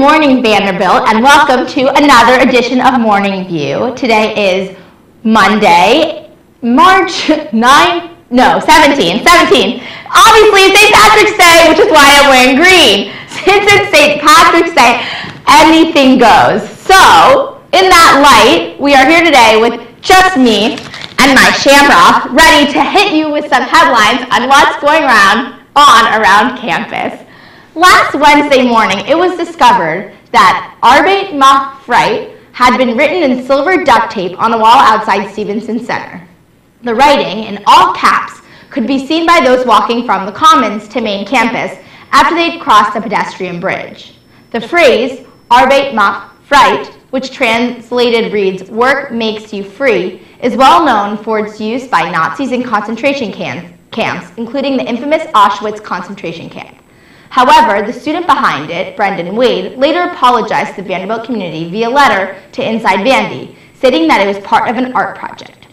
morning, Vanderbilt, and welcome to another edition of Morning View. Today is Monday, March 17. Obviously, it's St. Patrick's Day, which is why I'm wearing green. Since it's St. Patrick's Day, anything goes. So, in that light, we are here today with just me and my shamrock, ready to hit you with some headlines on what's going around campus. Last Wednesday morning, it was discovered that Arbeit macht frei had been written in silver duct tape on a wall outside Stevenson Center. The writing, in all caps, could be seen by those walking from the Commons to main campus after they'd crossed the pedestrian bridge. The phrase, Arbeit macht frei, which translated reads, work makes you free, is well known for its use by Nazis in concentration camps, including the infamous Auschwitz concentration camp. However, the student behind it, Brendan Wade, later apologized to the Vanderbilt community via letter to Inside Vandy, stating that it was part of an art project.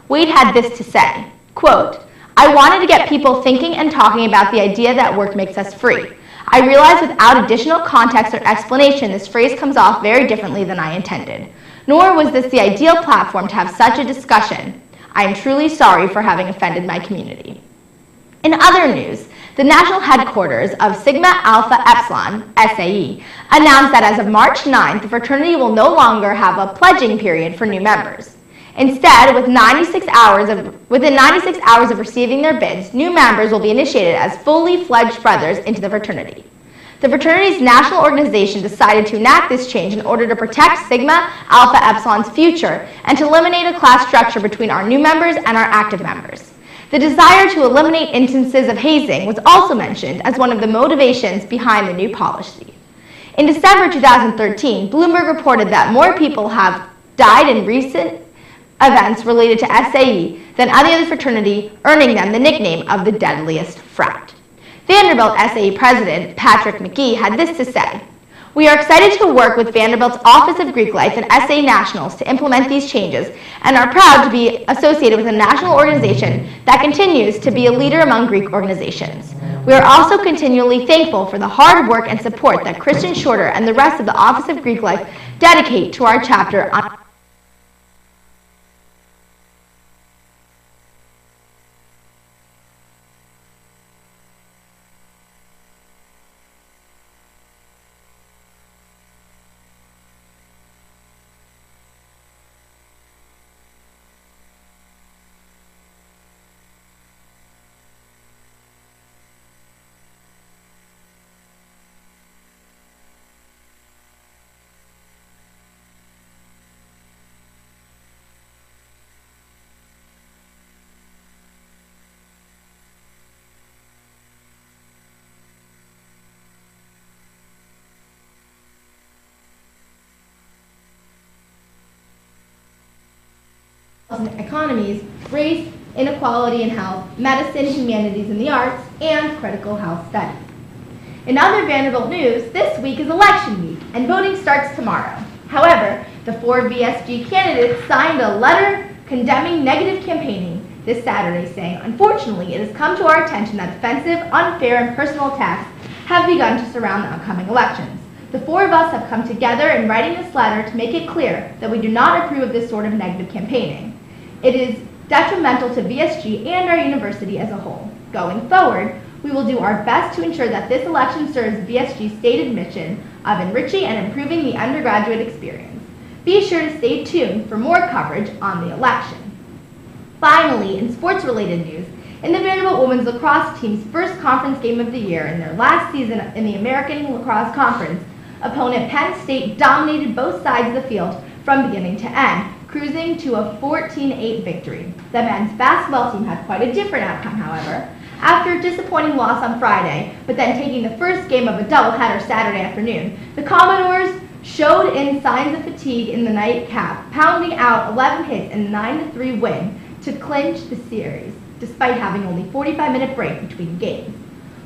Wade had this to say, quote, I wanted to get people thinking and talking about the idea that work makes us free. I realize without additional context or explanation, this phrase comes off very differently than I intended. Nor was this the ideal platform to have such a discussion. I am truly sorry for having offended my community. In other news, the national headquarters of Sigma Alpha Epsilon, SAE, announced that as of March 9th, the fraternity will no longer have a pledging period for new members. Instead, within 96 hours of receiving their bids, new members will be initiated as fully fledged brothers into the fraternity. The fraternity's national organization decided to enact this change in order to protect Sigma Alpha Epsilon's future and to eliminate a class structure between our new members and our active members. The desire to eliminate instances of hazing was also mentioned as one of the motivations behind the new policy. In December 2013, Bloomberg reported that more people have died in recent events related to SAE than any other fraternity, earning them the nickname of the deadliest frat. Vanderbilt SAE President Patrick McGee had this to say, we are excited to work with Vanderbilt's Office of Greek Life and SAE Nationals to implement these changes and are proud to be associated with a national organization that continues to be a leader among Greek organizations. We are also continually thankful for the hard work and support that Christian Shorter and the rest of the Office of Greek Life dedicate to our chapter on economies, race, inequality in health, medicine, humanities and the arts, and critical health studies. In other Vanderbilt news, this week is election week, and voting starts tomorrow. However, the 4 VSG candidates signed a letter condemning negative campaigning this Saturday, saying, unfortunately, it has come to our attention that offensive, unfair, and personal attacks have begun to surround the upcoming elections. The 4 of us have come together in writing this letter to make it clear that we do not approve of this sort of negative campaigning. It is detrimental to VSG and our university as a whole. Going forward, we will do our best to ensure that this election serves VSG's stated mission of enriching and improving the undergraduate experience. Be sure to stay tuned for more coverage on the election. Finally, in sports-related news, in the Vanderbilt women's lacrosse team's first conference game of the year in their last season in the American Lacrosse Conference, opponent Penn State dominated both sides of the field from beginning to end, cruising to a 14-8 victory. The men's basketball team had quite a different outcome, however. After a disappointing loss on Friday, but then taking the first game of a doubleheader Saturday afternoon, the Commodores showed in signs of fatigue in the nightcap, pounding out 11 hits and a 9-3 win to clinch the series, despite having only a 45-minute break between games.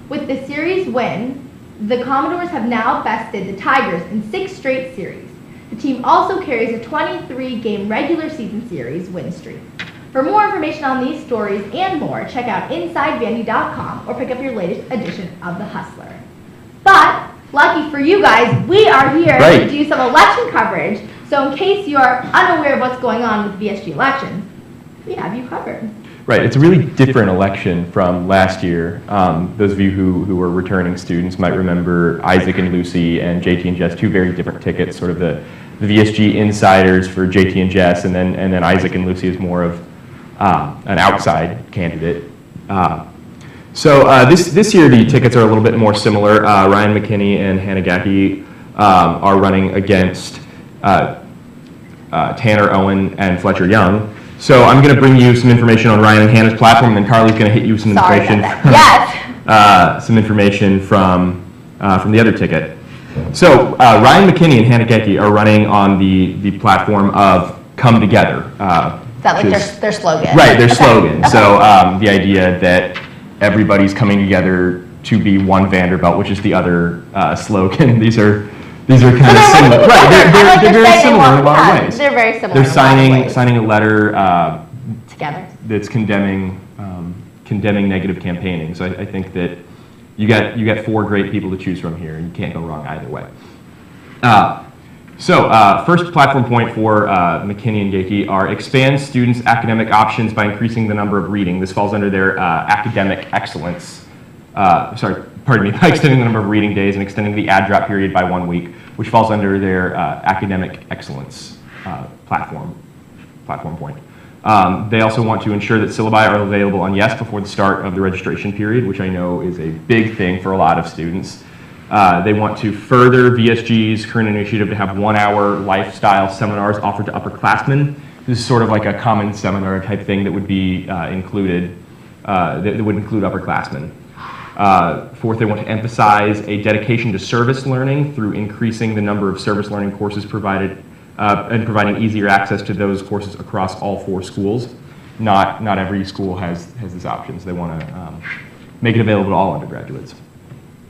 With the series win, the Commodores have now bested the Tigers in 6 straight series. The team also carries a 23-game regular season series win streak. For more information on these stories and more, check out InsideVandy.com or pick up your latest edition of The Hustler. But lucky for you guys, we are here to do some election coverage. So in case you are unaware of what's going on with VSG elections, we have you covered. Right, it's a really different election from last year. Those of you who were returning students might remember Isaac and Lucy and JT and Jess, two very different tickets, sort of the VSG insiders for JT and Jess, and then Isaac and Lucy is more of an outside candidate. So this year the tickets are a little bit more similar. Ryan McKenney and Hannah Gacke are running against Tanner Owen and Fletcher Young. So I'm going to bring you some information on Ryan and Hannah's platform, and then Carly's going to hit you some information. Some information from the other ticket. So Ryan McKenney and Hannah Gacke are running on the platform of Come Together. Is that like their slogan? Right, their slogan. So the idea that everybody's coming together to be one Vanderbilt, which is the other slogan. These are kind of similar. Right, they're very similar in a lot of ways. They're very similar. They're signing a letter together that's condemning negative campaigning. So I think that you got four great people to choose from here, and you can't go wrong either way. First platform point for McKenney and Gacke are expand students' academic options by increasing the number of reading. This falls under their academic excellence. By extending the number of reading days and extending the ad drop period by 1 week, which falls under their academic excellence platform point. They also want to ensure that syllabi are available on Yes before the start of the registration period, which I know is a big thing for a lot of students. They want to further VSG's current initiative to have 1 hour lifestyle seminars offered to upperclassmen. This is sort of like a common seminar type thing that would be included, that would include upperclassmen. Fourth, they want to emphasize a dedication to service learning through increasing the number of service learning courses provided and providing easier access to those courses across all 4 schools. Not every school has these options. They want to make it available to all undergraduates.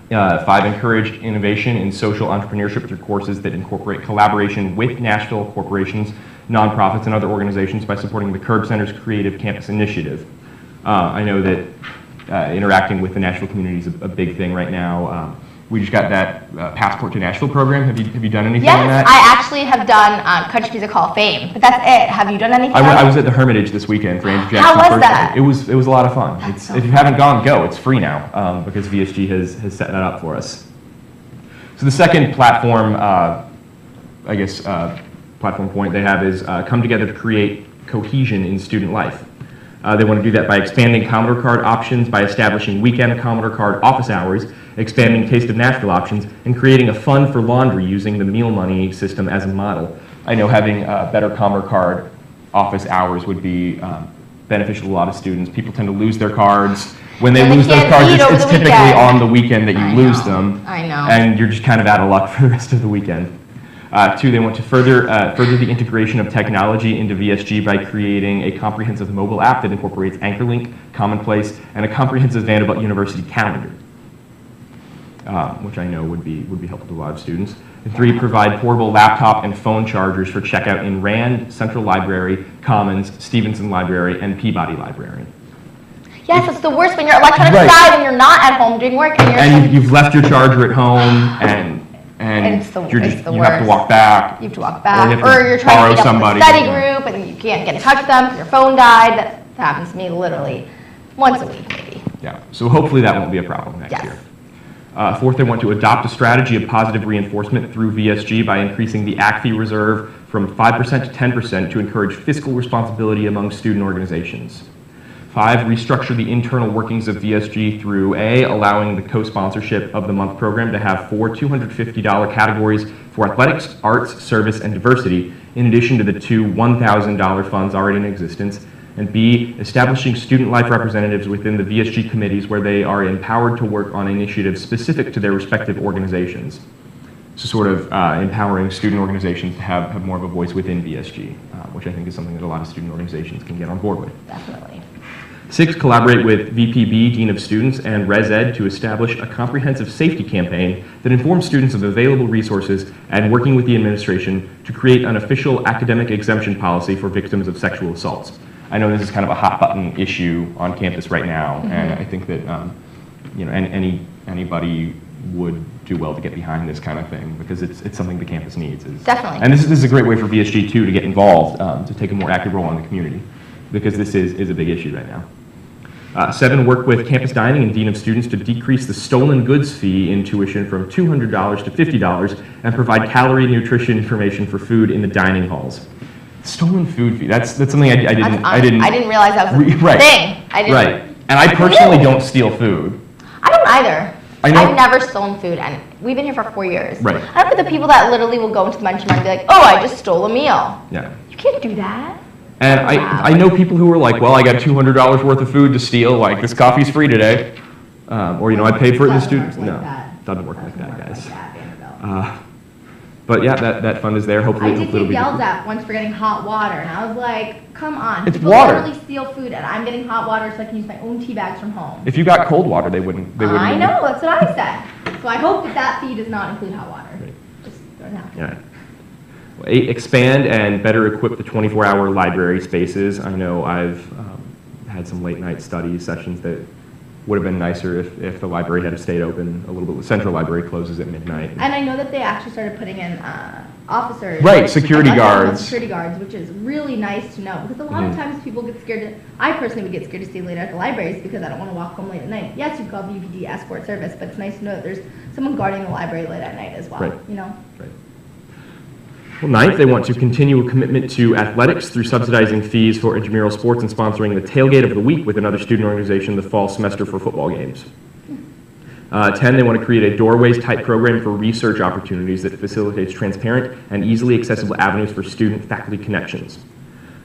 5, encourage innovation in social entrepreneurship through courses that incorporate collaboration with Nashville corporations, nonprofits, and other organizations by supporting the Curb Center's Creative Campus Initiative. I know that interacting with the Nashville community is a big thing right now. We just got that Passport to Nashville program. Have you done anything on that? Yes, I actually have done Country Music Hall of Fame, but that's it. Have you done anything? I was at the Hermitage this weekend for Andrew Jackson's birthday. How was that? It was a lot of fun. If you haven't gone, go. It's free now because VSG has set that up for us. So the second platform, platform point they have is come together to create cohesion in student life. They want to do that by expanding Commodore Card options, by establishing weekend Commodore Card office hours, expanding Taste of Nashville options, and creating a fund for laundry using the meal money system as a model. I know having better Commodore Card office hours would be beneficial to a lot of students. People tend to lose their cards. When they lose those cards, it's typically on the weekend that you lose them. I know. And you're just kind of out of luck for the rest of the weekend. 2, they want to further the integration of technology into VSG by creating a comprehensive mobile app that incorporates AnchorLink, Commonplace, and a comprehensive Vanderbilt University calendar, which I know would be helpful to a lot of students. And 3, provide portable laptop and phone chargers for checkout in Rand, Central Library, Commons, Stevenson Library, and Peabody Library. Yes, it's the worst when you're electronic side and you're not at home doing work. And you've left your charger at home and you have to walk back. You have to walk back, or you're trying to meet up with a study group and you can't get in touch with them because your phone died. That happens to me literally once a week, maybe. Yeah, so hopefully that won't be a problem next year. 4th, they want to adopt a strategy of positive reinforcement through VSG by increasing the ACFE reserve from 5% to 10% to encourage fiscal responsibility among student organizations. 5, restructure the internal workings of VSG through A, allowing the co-sponsorship of the month program to have 4 $250 categories for athletics, arts, service, and diversity, in addition to the 2 $1,000 funds already in existence, and B, establishing student life representatives within the VSG committees where they are empowered to work on initiatives specific to their respective organizations. So sort of empowering student organizations to have more of a voice within VSG, which I think is something that a lot of student organizations can get on board with. Definitely. 6, collaborate with VPB, Dean of Students, and Res Ed to establish a comprehensive safety campaign that informs students of available resources and working with the administration to create an official academic exemption policy for victims of sexual assaults. I know this is kind of a hot button issue on campus right now, and I think that anybody would do well to get behind this kind of thing because it's something the campus needs. Definitely. And this is a great way for VSG too to get involved, to take a more active role in the community because this is a big issue right now. 7, work with campus dining and dean of students to decrease the stolen goods fee in tuition from $200 to $50 and provide calorie and nutrition information for food in the dining halls. Stolen food fee, that's something I didn't realize that was a thing. Right. And I personally don't steal food. I don't either. I've never stolen food, and we've been here for 4 years. Right. I don't know the people that literally will go into the lunch and be like, oh, I just stole a meal. Yeah. You can't do that. And I know people who are like, well, I got $200 worth of food to steal, like this coffee's free today. Or, you know, I paid for it in the student. No, doesn't work like that, guys. But yeah, that fund is there. Hopefully, I did get yelled at once for getting hot water, and I was like, come on. It's people water. literally steal food, and I'm getting hot water so I can use my own tea bags from home. If you got cold water, they wouldn't. I know, that's what I said. So I hope that fee does not include hot water. Right. Just throwing it out. Yeah. 8, expand and better equip the 24-hour library spaces. I know I've had some late night study sessions that would have been nicer if the library had stayed open a little bit. The central library closes at midnight. And I know that they actually started putting in officers. Right, security guards. Security guards, which is really nice to know because a lot of times people get scared. I personally would get scared to stay late at the libraries because I don't want to walk home late at night. Yes, you've got the UPD escort service, but it's nice to know that there's someone guarding the library late at night as well. Right. You know. Right. Well, 9th, they want to continue a commitment to athletics through subsidizing fees for intramural sports and sponsoring the tailgate of the week with another student organization the fall semester for football games. 10, they want to create a doorways-type program for research opportunities that facilitates transparent and easily accessible avenues for student-faculty connections.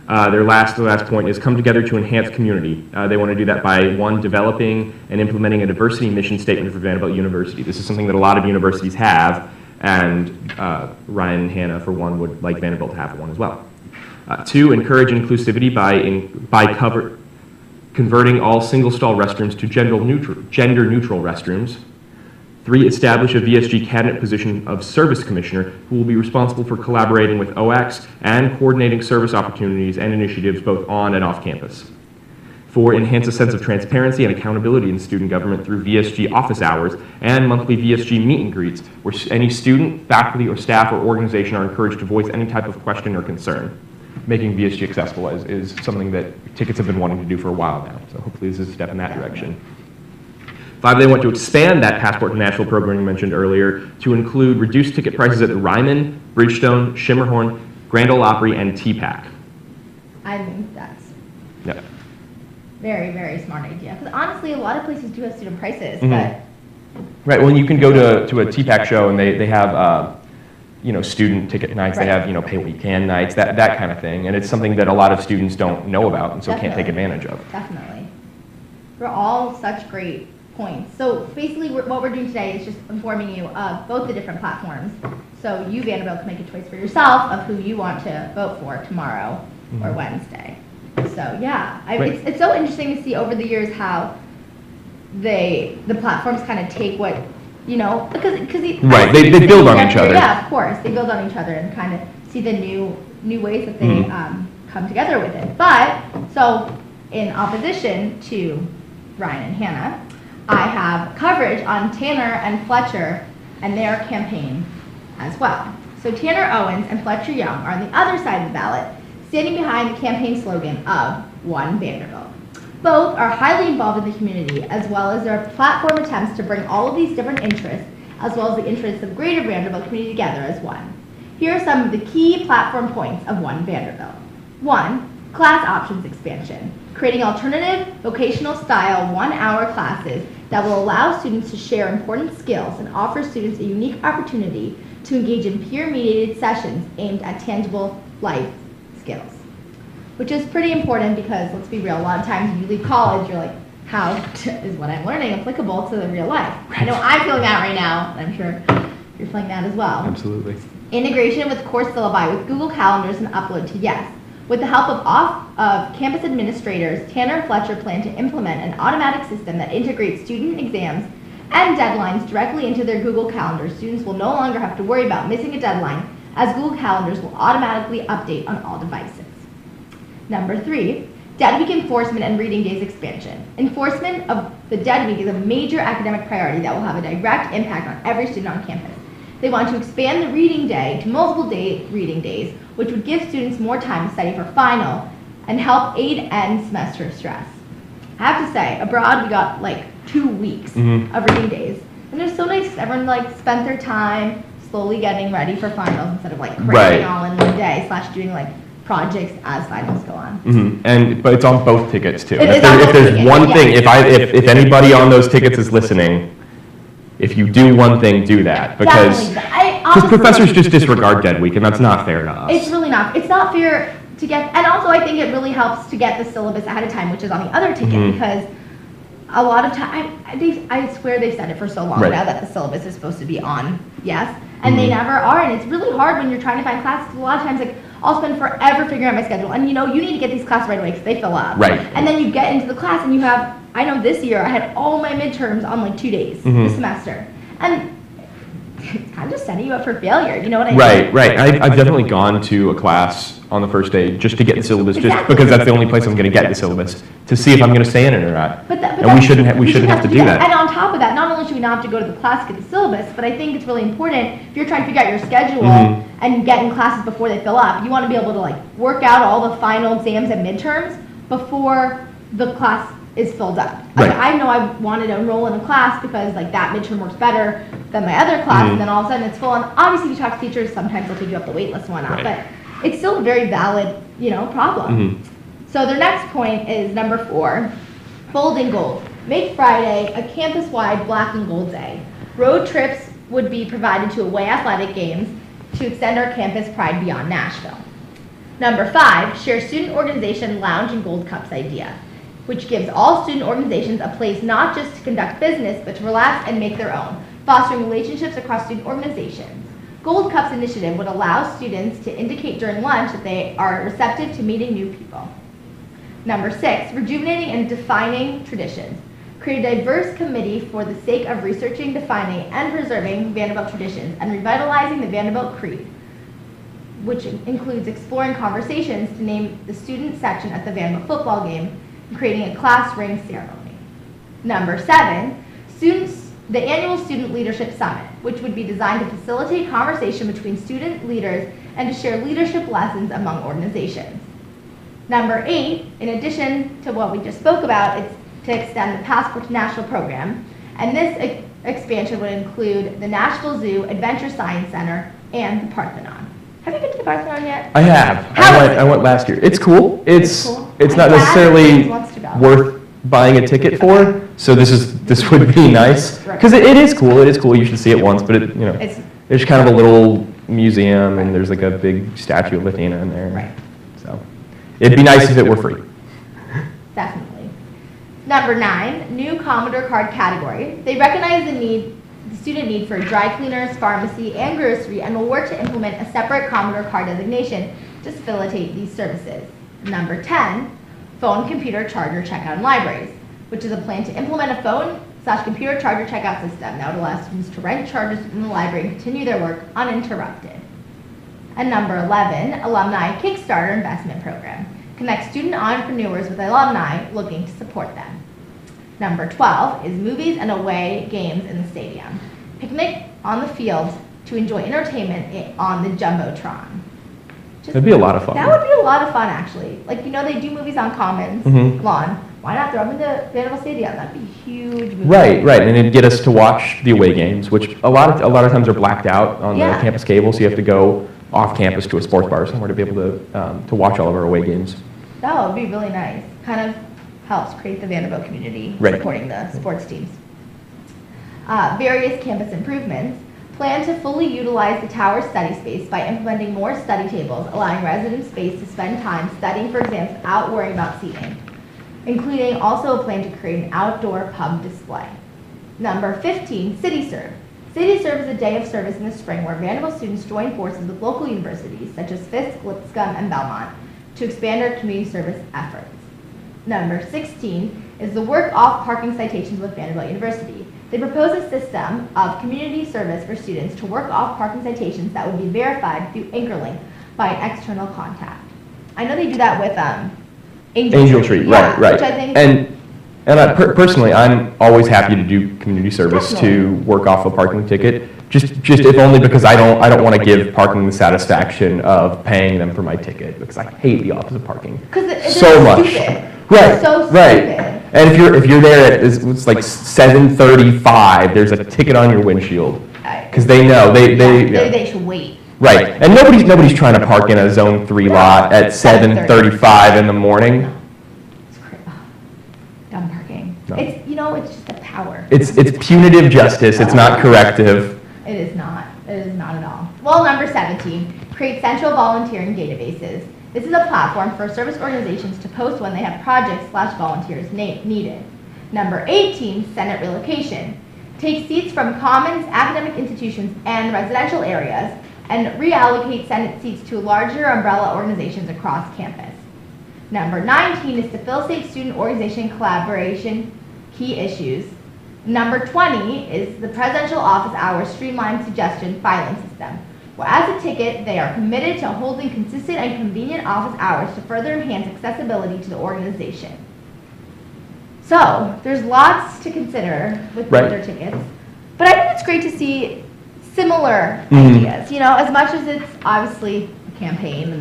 Their last point is come together to enhance community. They want to do that by, 1, developing and implementing a diversity mission statement for Vanderbilt University. This is something that a lot of universities have, and Ryan and Hannah, for one, would like Vanderbilt to have one as well. 2, encourage inclusivity by converting all single-stall restrooms to gender-neutral restrooms. 3, establish a VSG cabinet position of service commissioner who will be responsible for collaborating with OACs and coordinating service opportunities and initiatives both on and off campus. 4, enhance a sense of transparency and accountability in student government through VSG office hours and monthly VSG meet and greets, where any student, faculty, or staff or organization are encouraged to voice any type of question or concern. Making VSG accessible is something that tickets have been wanting to do for a while now, so hopefully this is a step in that direction. 5, they want to expand that Passport to Nashville program you mentioned earlier to include reduced ticket prices at the Ryman, Bridgestone, Schimmerhorn, Grand Ole Opry, and TPAC. I think that's Yep. very, very smart idea. Because honestly, a lot of places do have student prices, but Right, well, you can go to a TPAC show and they have you know, student ticket nights, they have, you know, pay what you can nights, that kind of thing. And it's something that a lot of students don't know about and so can't take advantage of. Definitely. We're all such great points. So basically what we're doing today is just informing you of both the different platforms. So you, Vanderbilt, can make a choice for yourself of who you want to vote for tomorrow or Wednesday. So yeah, it's so interesting to see over the years how the platforms kind of take what, you know, because Right, they build on each other. Yeah, of course, they build on each other and kind of see the new ways that they come together with it. But so in opposition to Ryan and Hannah, I have coverage on Tanner and Fletcher and their campaign as well. So Tanner Owens and Fletcher Young are on the other side of the ballot, standing behind the campaign slogan of One Vanderbilt. Both are highly involved in the community, as well as their platform attempts to bring all of these different interests, as well as the interests of greater Vanderbilt community together as one. Here are some of the key platform points of One Vanderbilt. 1, class options expansion, creating alternative, vocational style 1-hour classes that will allow students to share important skills and offer students a unique opportunity to engage in peer-mediated sessions aimed at tangible life skills. Which is pretty important because, let's be real, a lot of times you leave college, you're like, how is what I'm learning applicable to the real life? I know I'm feeling that right now, and I'm sure you're feeling that as well. Absolutely. Integration with course syllabi with Google Calendars and upload to Yes. With the help of campus administrators, Tanner and Fletcher plan to implement an automatic system that integrates student exams and deadlines directly into their Google Calendar. Students will no longer have to worry about missing a deadline, as Google Calendars will automatically update on all devices. Number 3, Dead Week enforcement and reading days expansion. Enforcement of the Dead Week is a major academic priority that will have a direct impact on every student on campus. They want to expand the reading day to multiple reading days, which would give students more time to study for final and help aid end semester stress. I have to say, abroad we got like 2 weeks of reading days. And it's so nice, everyone like spent their time slowly getting ready for finals instead of like cramming all in one day / doing like projects as finals go on. But it's on both tickets too. It is If there's one thing, if anybody on those tickets is listening, if you do one thing, do that, because professors just disregard Dead Week, and that's not fair to us. It's really not. It's not fair to get, and also I think it really helps to get the syllabus ahead of time, which is on the other ticket, because a lot of time, I swear they've said it for so long now that the syllabus is supposed to be on, and they never are, and it's really hard when you're trying to find classes. A lot of times, like, I'll spend forever figuring out my schedule, and you know, you need to get these classes right away because they fill up. And then you get into the class and you have, I know this year I had all my midterms on like 2 days this semester, and it's kind of just setting you up for failure, you know what I mean? Right. I've definitely gone to a class on the first day just to get the syllabus, just because that's the only place I'm going to get the syllabus, to see if I'm going to stay in it or not. And we shouldn't have to do that. And on top of that, not only should we not have to go to the class to get the syllabus, but I think it's really important if you're trying to figure out your schedule and get in classes before they fill up, you want to be able to like work out all the final exams and midterms before the class is filled up. Like, I know I wanted to enroll in a class because like that midterm works better than my other class, and then all of a sudden it's full. And obviously, if you talk to teachers, sometimes they'll take you up the wait list and whatnot, but it's still a very valid, problem. So their next point is number 4, bold and gold. Make Friday a campus-wide black and gold day. Road trips would be provided to away athletic games to extend our campus pride beyond Nashville. Number 5, share student organization lounge and gold cups idea, which gives all student organizations a place not just to conduct business, but to relax and make their own, fostering relationships across student organizations. Gold Cups initiative would allow students to indicate during lunch that they are receptive to meeting new people. Number 6, rejuvenating and defining traditions. Create a diverse committee for the sake of researching, defining, and preserving Vanderbilt traditions and revitalizing the Vanderbilt Creed, which includes exploring conversations to name the student section at the Vanderbilt football game and creating a class ring ceremony. Number 7, the annual Student Leadership Summit, which would be designed to facilitate conversation between student leaders and to share leadership lessons among organizations. Number 8, in addition to what we just spoke about, it's to extend the Passport to Nashville program, and this expansion would include the Nashville Zoo, Adventure Science Center, and the Parthenon. Have you been to the Parthenon yet? I have. I went last year. It's cool. It's not necessarily worth buying a ticket for, so this would be nice, because it is cool. It is cool. You should see it once, but there's kind of a little museum, and there's like a big statue of Athena in there. So it'd be nice if it were free. Definitely. Number 9, new Commodore card category. They recognize the student need for dry cleaners, pharmacy, and grocery, and will work to implement a separate Commodore card designation to facilitate these services. Number 10, phone, computer, charger, checkout in libraries, which is a plan to implement a phone/computer charger checkout system that would allow students to rent chargers in the library and continue their work uninterrupted. And number 11, Alumni Kickstarter Investment Program. Connect student entrepreneurs with alumni looking to support them. Number 12 is movies and away games in the stadium. Picnic on the field to enjoy entertainment on the Jumbotron. That'd be a lot of fun. That would be a lot of fun, actually. Like, they do movies on Commons lawn. Why not throw them into Vanderbilt Stadium? That'd be a huge movie. Right, and it'd get us to watch the away games, which a lot of times are blacked out on the campus cable, so you have to go off campus to a sports bar somewhere to be able to watch all of our away games. That would be really nice. Kind of helps create the Vanderbilt community supporting the sports teams. Various campus improvements. Plan to fully utilize the tower study space by implementing more study tables, allowing residents space to spend time studying for exams without worrying about seating, including also a plan to create an outdoor pub display. Number 15, City Serve. City Serve is a day of service in the spring where Vanderbilt students join forces with local universities such as Fisk, Lipscomb, and Belmont to expand our community service efforts. Number 16 is the work off parking citations with Vanderbilt University. They propose a system of community service for students to work off parking citations that would be verified through AnchorLink by an external contact. I know they do that with Angel Tree, right. Which I think, And personally, I'm always happy to do community service to work off a parking ticket. Just if only because I don't want to give parking the satisfaction of paying them for my ticket, because I hate the office of parking so much. Stupid. Right. It's so right. stupid. And if you're there at it's like 7:35, there's a ticket on your windshield because they know They should wait. Right. And nobody's trying to park in a Zone 3 lot at 7:35 in the morning. It's crazy. Dumb parking. No. It's just a power. It's punitive justice. It's not corrective. It is not. It is not at all. Well, number 17, create central volunteering databases. This is a platform for service organizations to post when they have projects/volunteers needed. Number 18, Senate relocation. Take seats from commons, academic institutions, and residential areas and reallocate Senate seats to larger umbrella organizations across campus. Number 19 is to facilitate student organization collaboration key issues. Number 20 is the Presidential Office Hours Streamlined Suggestion Filing System, where as a ticket, they are committed to holding consistent and convenient office hours to further enhance accessibility to the organization. So, there's lots to consider with voter tickets, but I think it's great to see similar ideas. As much as it's obviously a campaign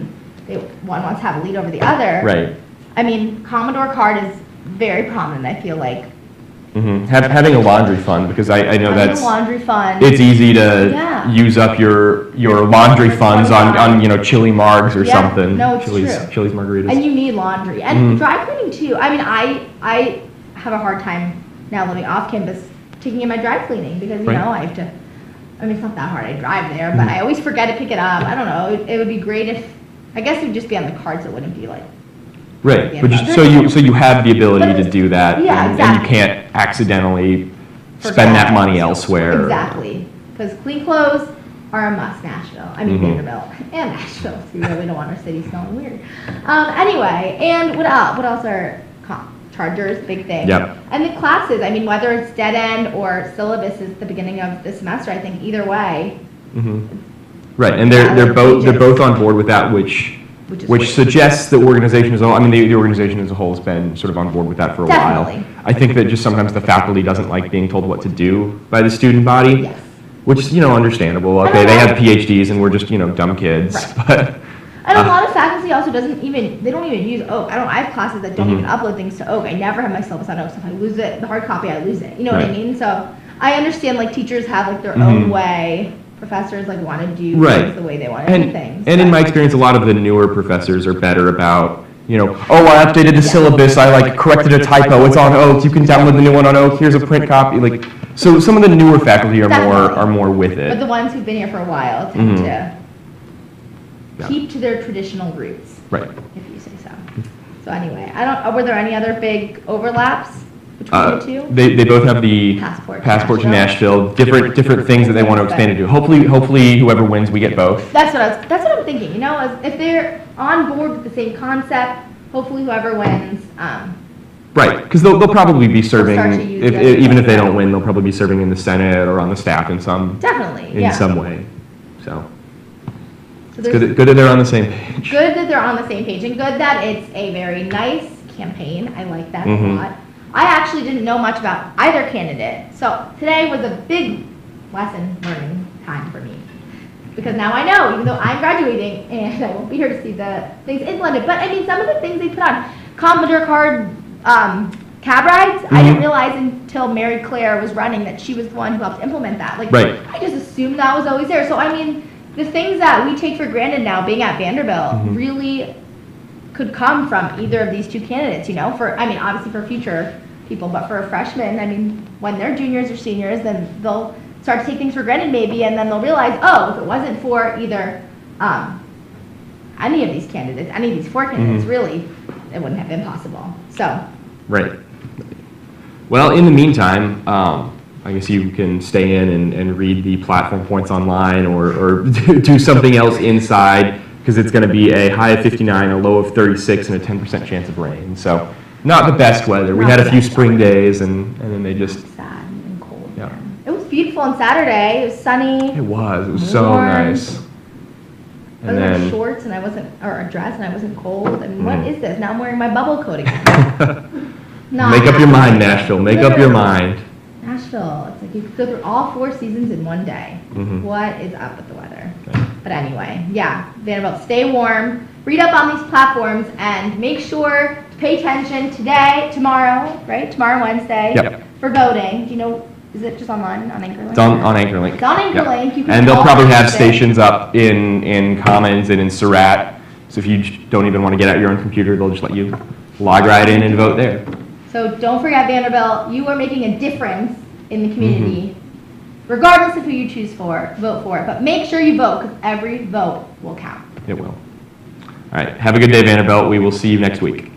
and one wants to have a lead over the other. Right. I mean, Commodore card is very prominent, I feel like. Having a laundry fund, because I know that's a laundry fund. It's easy to use up your laundry funds on chili margs or something. No, it's Chili's margaritas. And you need laundry and dry cleaning too. I mean, I have a hard time now living off campus taking in my dry cleaning because I have to. I mean, it's not that hard. I drive there, but I always forget to pick it up. I don't know. It would be great if I guess it would just be on the cards. It wouldn't be like. Right, but so you have the ability to do that, and you can't accidentally spend that money elsewhere. Exactly, because clean clothes are a must. Nashville, I mean Vanderbilt and Nashville. So we don't want our city smelling weird. Anyway, and what else? What else are chargers? Big thing. Yep. And the classes. I mean, whether it's dead end or syllabus is the beginning of the semester. I think either way. Right, and they're both on board with that, which suggests the organization as a whole, the organization as a whole has been sort of on board with that for a while. I think that just sometimes the faculty doesn't like being told what to do by the student body, Yes. which is, understandable. Okay, they have PhDs and we're just, dumb kids. Right. But and a lot of faculty also they don't even use Oak. I have classes that don't even upload things to Oak. I never have my syllabus on Oak, so if I lose it, the hard copy, I lose it. You know what I mean? So I understand teachers have their own way. Professors want to do things the way they want to do things. And in my experience, a lot of the newer professors are better about, I updated the syllabus, I corrected a typo, it's on Oak, you can download the new one on Oak, here's a print copy. So some of the newer faculty are more with it. But the ones who've been here for a while tend to keep to their traditional roots. Right. If you say so. So anyway, were there any other big overlaps between the two? They both have the passport to Nashville, different things that they want to expand into. Hopefully whoever wins, we get both. That's what I'm thinking. If they're on board with the same concept, hopefully whoever wins. Right, because they'll probably be serving, even if they don't win, they'll probably be serving in the Senate or on the staff in some way. So it's good that they're on the same page. Good that they're on the same page, and good that it's a very nice campaign. I like that a lot. I actually didn't know much about either candidate, so today was a big lesson learning time for me. Because now I know, even though I'm graduating and I won't be here to see the things implemented, but some of the things they put on, Commodore card cab rides, I didn't realize until Mary Claire was running that she was the one who helped implement that. I just assumed that was always there. So the things that we take for granted now, being at Vanderbilt, really could come from either of these two candidates, obviously for future people, but for freshmen, when they're juniors or seniors, then they'll start to take things for granted maybe, and then they'll realize, if it wasn't for either any of these candidates, any of these four candidates, really, it wouldn't have been possible. So. Right. Well, in the meantime, I guess you can stay in and read the platform points online or do something else inside, because it's going to be a high of 59, a low of 36, and a 10% chance of rain. So not the best weather. We had a few spring days, and then they just... Sad and cold. Yeah. It was beautiful on Saturday. It was sunny. It was so nice. I And was wearing then shorts and I wasn't, or a dress and I wasn't cold. I mean, what is this? Now I'm wearing my bubble coat again. Not make up your mind, happening. Nashville. Make up your mind. Nashville. It's like you could go through all 4 seasons in one day. Mhm. What is up with the weather? Okay. But anyway, yeah, Vanderbilt, stay warm. Read up on these platforms and make sure to pay attention today, tomorrow, right? Tomorrow, Wednesday, Yep. for voting. Do you know, is it just online on AnchorLink? It's on AnchorLink. It's on Yep. AnchorLink. You can And they'll all probably have watch it. stations up in Commons and in Surratt. So if you don't even want to get out your own computer, they'll just let you log right in and vote there. So don't forget, Vanderbilt, you are making a difference in the community, Mm-hmm. regardless of who you choose for, vote for it. But make sure you vote, because every vote will count. It will. All right. Have a good day, Vanderbilt. We will see you next week.